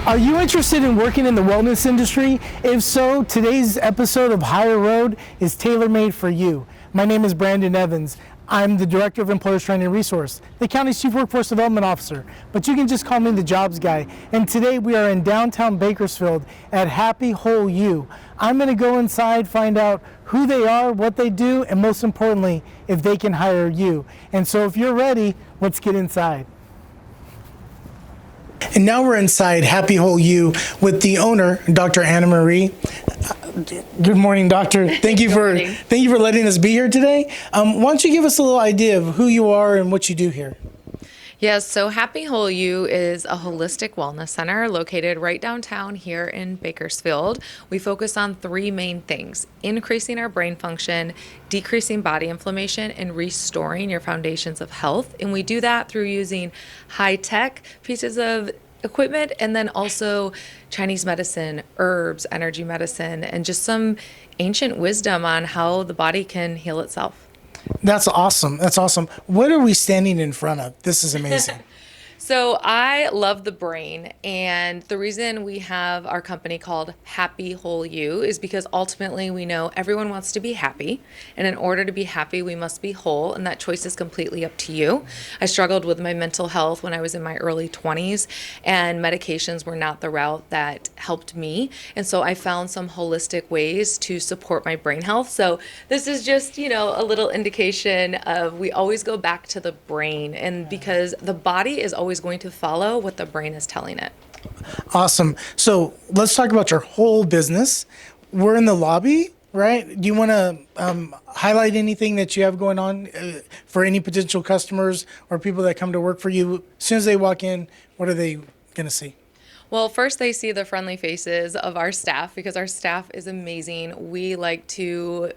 Are you interested in working in the wellness industry? If so, today's episode of Higher Road is tailor-made for you. My name is Brandon Evans. I'm the Director of Employers Training and Resource, the county's Chief Workforce Development Officer, but you can just call me the Jobs Guy. And today we are in downtown Bakersfield at Happy Whole You. I'm going to go inside, find out who they are, what they do, and most importantly, if they can hire you. And so if you're ready, let's get inside. And now we're inside Happy Whole You with the owner, Dr. Anna Marie. Good morning, doctor. Thank you for letting us be here today. Why don't you give us a little idea of who you are and what you do here? Yes, so Happy Whole You is a holistic wellness center located right downtown here in Bakersfield. We focus on three main things: increasing our brain function, decreasing body inflammation, and restoring your foundations of health. And we do that through using high-tech pieces of equipment and then also Chinese medicine, herbs, energy medicine, and just some ancient wisdom on how the body can heal itself. That's awesome. That's awesome. What are we standing in front of? This is amazing. So I love the brain, and the reason we have our company called Happy Whole You is because ultimately we know everyone wants to be happy, and in order to be happy, we must be whole, and that choice is completely up to you. I struggled with my mental health when I was in my early 20s, and medications were not the route that helped me, and so I found some holistic ways to support my brain health. So this is just, a little indication of we always go back to the brain, and because the body is always going to follow what the brain is telling it. Awesome. So let's talk about your whole business. We're in the lobby, right? Do you want to highlight anything that you have going on for any potential customers or people that come to work for you? As soon as they walk in, what are they going to see? Well, first they see the friendly faces of our staff because our staff is amazing. We like to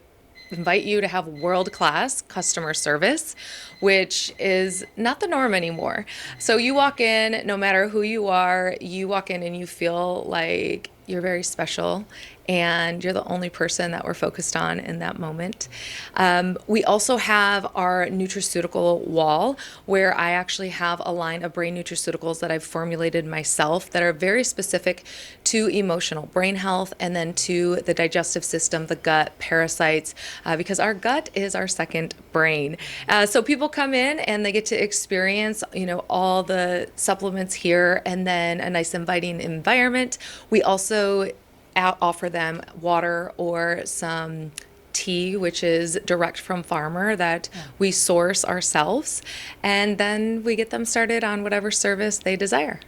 invite you to have world-class customer service, which is not the norm anymore. So you walk in, no matter who you are, you walk in and you feel like you're very special and you're the only person that we're focused on in that moment. We also have our nutraceutical wall where I actually have a line of brain nutraceuticals that I've formulated myself that are very specific to emotional brain health and then to the digestive system, the gut, parasites, because our gut is our second brain. So people come in and they get to experience, all the supplements here and then a nice inviting environment. We also offer them water or some tea, which is direct from farmer that we source ourselves, and then we get them started on whatever service they desire.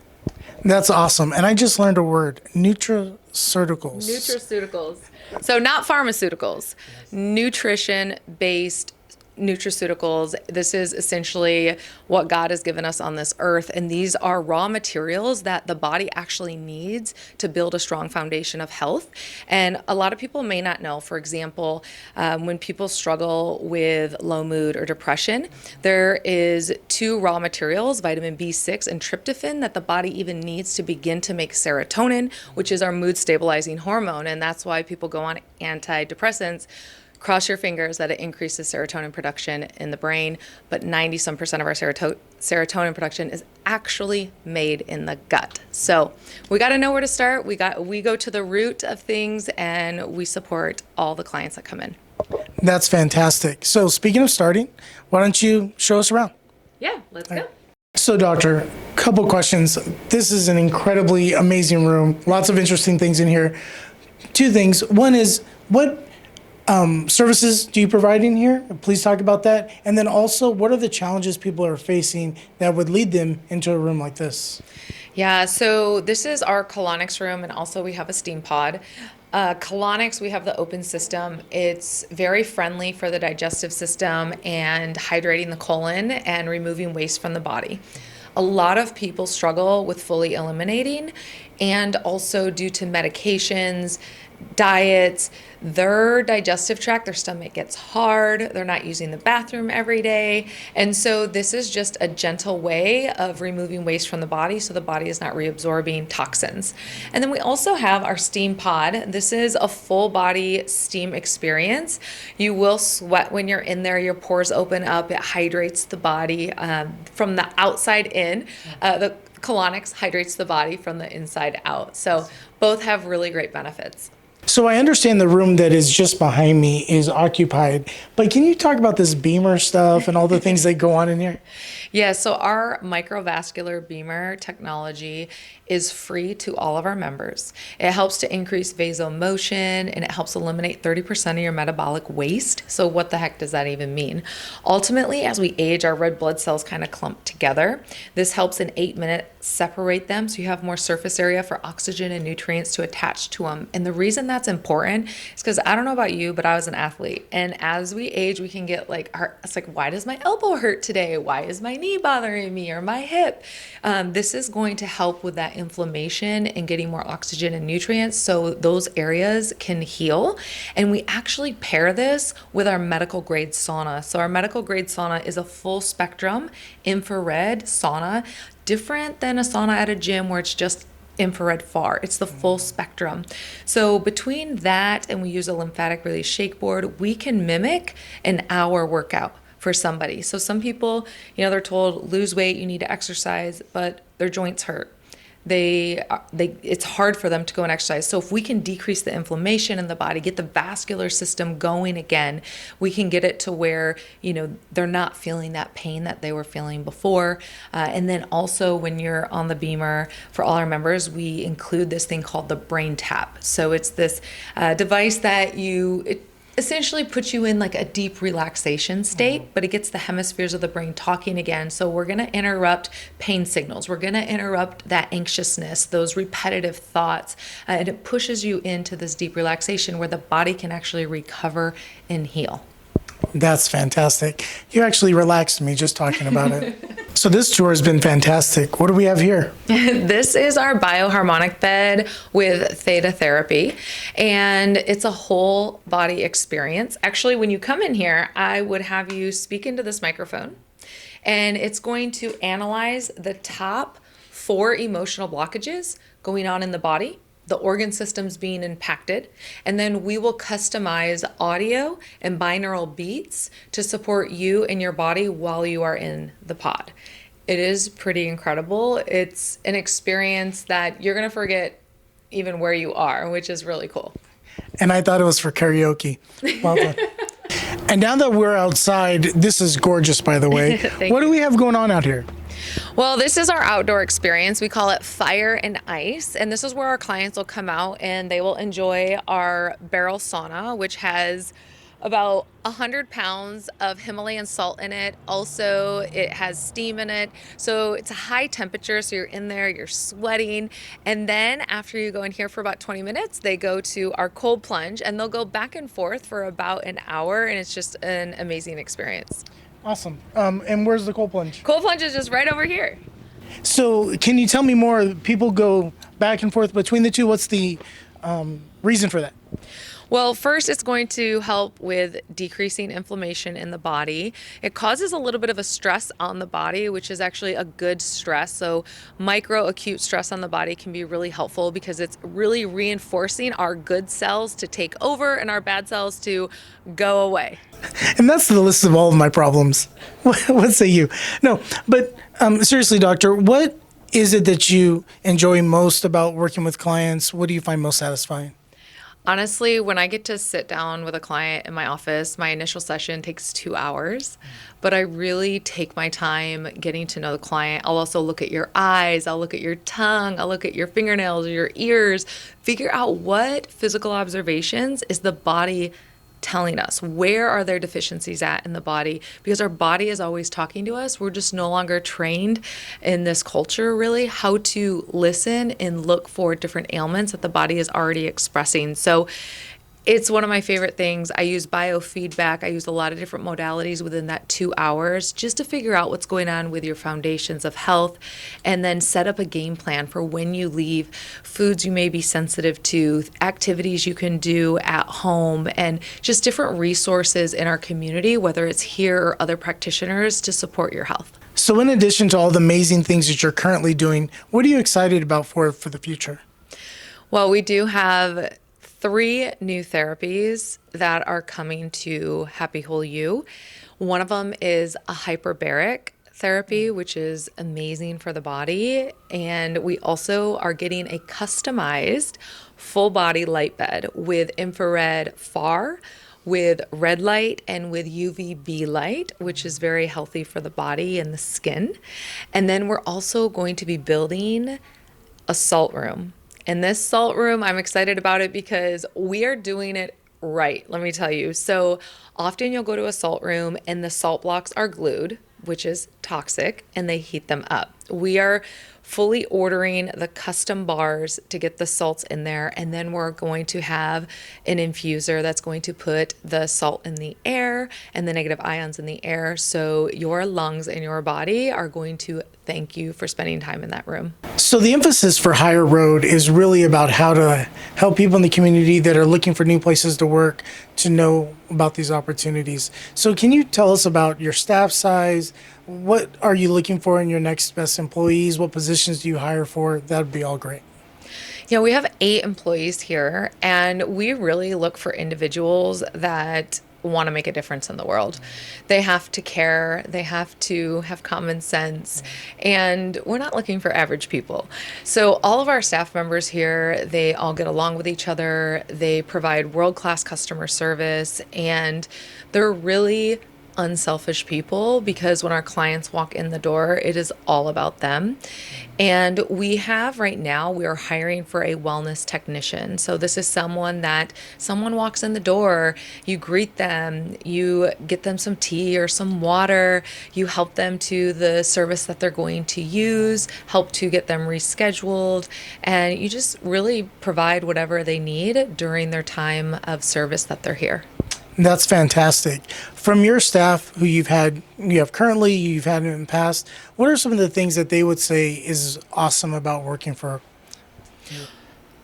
That's awesome. And I just learned a word, nutraceuticals. Nutraceuticals. So not pharmaceuticals, nutrition-based nutraceuticals. This is essentially what God has given us on this earth, and these are raw materials that the body actually needs to build a strong foundation of health. And a lot of people may not know, for example, when people struggle with low mood or depression, there is two raw materials, vitamin B6 and tryptophan, that the body even needs to begin to make serotonin, which is our mood stabilizing hormone. And that's why people go on antidepressants. Cross your fingers that it increases serotonin production in the brain, but 90% of our serotonin production is actually made in the gut. So we got to know where to start. We go to the root of things, and we support all the clients that come in. That's fantastic. So speaking of starting, why don't you show us around? Yeah, let's go. So doctor, couple questions. This is an incredibly amazing room. Lots of interesting things in here. Two things. One is, what services do you provide in here? Please talk about that. And then also, what are the challenges people are facing that would lead them into a room like this? Yeah, so this is our colonics room, and also we have a steam pod. Colonics, we have the open system. It's very friendly for the digestive system and hydrating the colon and removing waste from the body. A lot of people struggle with fully eliminating, and also due to medications, diets, their digestive tract, their stomach gets hard, they're not using the bathroom every day. And so this is just a gentle way of removing waste from the body so the body is not reabsorbing toxins. And then we also have our steam pod. This is a full body steam experience. You will sweat when you're in there, your pores open up, it hydrates the body from the outside in. The colonics hydrates the body from the inside out. So both have really great benefits. So I understand the room that is just behind me is occupied, but can you talk about this Beamer stuff and all the things that go on in here? Yeah, so our microvascular beamer technology is free to all of our members. It helps to increase vasomotion and it helps eliminate 30% of your metabolic waste. So what the heck does that even mean? Ultimately, as we age, our red blood cells kind of clump together. This helps in 8 minutes separate them so you have more surface area for oxygen and nutrients to attach to them. And the reason that's important is because I don't know about you, but I was an athlete. And as we age, we can get it's like, why does my elbow hurt today? Why is my knee bothering me or my hip? This is going to help with that inflammation and getting more oxygen and nutrients so those areas can heal. And we actually pair this with our medical grade sauna. So our medical grade sauna is a full spectrum infrared sauna, different than a sauna at a gym where it's just infrared far. It's the full spectrum. So between that and we use a lymphatic release shake board, we can mimic an hour workout for somebody. So some people, they're told lose weight, you need to exercise, but their joints hurt. It's hard for them to go and exercise. So if we can decrease the inflammation in the body, get the vascular system going again, we can get it to where, they're not feeling that pain that they were feeling before. And then also when you're on the Beamer, for all our members, we include this thing called the Brain Tap. So it's this device that it essentially puts you in like a deep relaxation state, but it gets the hemispheres of the brain talking again. So we're going to interrupt pain signals. We're going to interrupt that anxiousness, those repetitive thoughts, and it pushes you into this deep relaxation where the body can actually recover and heal. That's fantastic. You actually relaxed me just talking about it. So this tour has been fantastic. What do we have here? This is our bioharmonic bed with theta therapy, and it's a whole body experience. Actually, when you come in here, I would have you speak into this microphone, and it's going to analyze the top 4 emotional blockages going on in the body, the organ systems being impacted, and then we will customize audio and binaural beats to support you and your body while you are in the pod. It is pretty incredible. It's an experience that you're going to forget even where you are, which is really cool. And I thought it was for karaoke. Well done. And now that we're outside, this is gorgeous, by the way. What do we have going on out here? Well, this is our outdoor experience. We call it Fire and Ice, and this is where our clients will come out and they will enjoy our barrel sauna, which has about 100 pounds of Himalayan salt in it. Also, it has steam in it. So it's a high temperature. So you're in there, you're sweating. And then after you go in here for about 20 minutes, they go to our cold plunge and they'll go back and forth for about an hour. And it's just an amazing experience. Awesome. And where's the cold plunge? Cold plunge is just right over here. So can you tell me more? People go back and forth between the two. What's the reason for that? Well, first, it's going to help with decreasing inflammation in the body. It causes a little bit of a stress on the body, which is actually a good stress. So micro acute stress on the body can be really helpful because it's really reinforcing our good cells to take over and our bad cells to go away. And that's the list of all of my problems. What say you? No, but seriously, doctor, what is it that you enjoy most about working with clients? What do you find most satisfying? Honestly, when I get to sit down with a client in my office, my initial session takes 2 hours, but I really take my time getting to know the client. I'll also look at your eyes, I'll look at your tongue, I'll look at your fingernails or your ears, figure out what physical observations is the body telling us. Where are there deficiencies at in the body? Because our body is always talking to us. We're just no longer trained in this culture, really, how to listen and look for different ailments that the body is already expressing. So it's one of my favorite things. I use biofeedback. I use a lot of different modalities within that 2 hours just to figure out what's going on with your foundations of health and then set up a game plan for when you leave, foods you may be sensitive to, activities you can do at home, and just different resources in our community, whether it's here or other practitioners, to support your health. So in addition to all the amazing things that you're currently doing, what are you excited about for the future? Well, we do have 3 new therapies that are coming to Happy Whole You. One of them is a hyperbaric therapy, which is amazing for the body. And we also are getting a customized full body light bed with infrared far, with red light, and with UVB light, which is very healthy for the body and the skin. And then we're also going to be building a salt room. And this salt room, I'm excited about it because we are doing it right, let me tell you. So often you'll go to a salt room and the salt blocks are glued, which is toxic, and they heat them up. We are fully ordering the custom bars to get the salts in there, and then we're going to have an infuser that's going to put the salt in the air and the negative ions in the air, so your lungs and your body are going to thank you for spending time in that room. So the emphasis for Higher Road is really about how to help people in the community that are looking for new places to work to know about these opportunities. So can you tell us about your staff size? What are you looking for in your next best employees? What positions do you hire for? That'd be all great. Yeah, we have 8 employees here, and we really look for individuals that want to make a difference in the world. They have to care, they have to have common sense, and we're not looking for average people. So all of our staff members here, they all get along with each other, they provide world-class customer service, and they're really unselfish people, because when our clients walk in the door, it is all about them. And we have right now, we are hiring for a wellness technician. So this is someone walks in the door, you greet them, you get them some tea or some water, you help them to the service that they're going to use, help to get them rescheduled, and you just really provide whatever they need during their time of service that they're here. That's fantastic. From your staff who you have currently, you've had in the past, what are some of the things that they would say is awesome about working for you?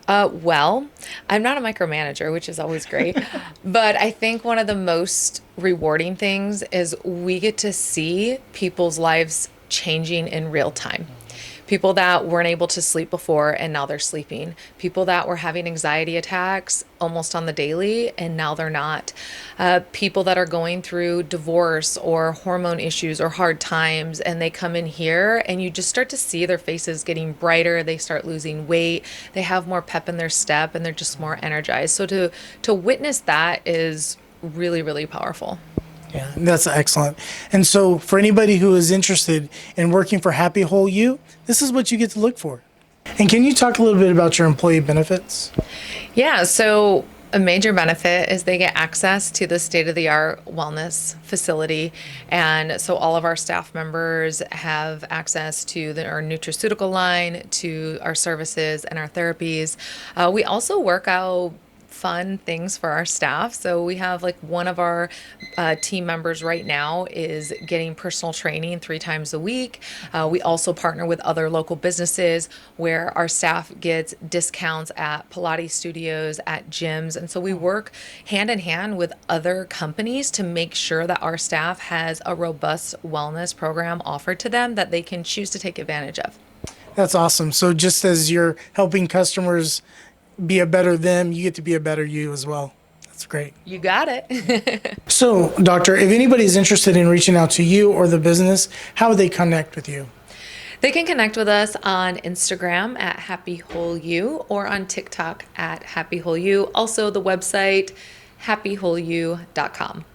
Well, I'm not a micromanager, which is always great, but I think one of the most rewarding things is we get to see people's lives changing in real time. People that weren't able to sleep before and now they're sleeping. People that were having anxiety attacks almost on the daily and now they're not. People that are going through divorce or hormone issues or hard times, and they come in here and you just start to see their faces getting brighter. They start losing weight. They have more pep in their step and they're just more energized. So to witness that is really, really powerful. Yeah, that's excellent. And so for anybody who is interested in working for Happy Whole You, this is what you get to look for. And can you talk a little bit about your employee benefits? Yeah, so a major benefit is they get access to the state-of-the-art wellness facility. And so all of our staff members have access to our nutraceutical line, to our services and our therapies. We also work out fun things for our staff. So we have one of our team members right now is getting personal training 3 times a week. We also partner with other local businesses where our staff gets discounts at Pilates studios, at gyms. And so we work hand in hand with other companies to make sure that our staff has a robust wellness program offered to them that they can choose to take advantage of. That's awesome. So just as you're helping customers be a better them, you get to be a better you as well. That's great. You got it. So, Doctor, if anybody's interested in reaching out to you or the business, how would they connect with you? They can connect with us on Instagram at Happy Whole You or on TikTok at Happy Whole You. Also, the website, happywholeyou.com.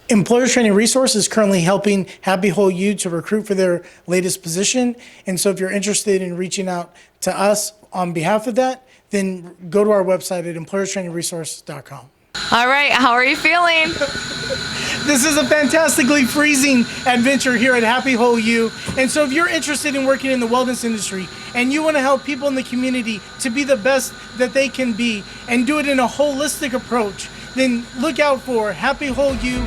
Employers Training Resource is currently helping Happy Whole You to recruit for their latest position. And so if you're interested in reaching out to us on behalf of that, then go to our website at employerstrainingresource.com. All right, how are you feeling? This is a fantastically freezing adventure here at Happy Whole You. And so if you're interested in working in the wellness industry and you want to help people in the community to be the best that they can be and do it in a holistic approach, then look out for Happy Whole You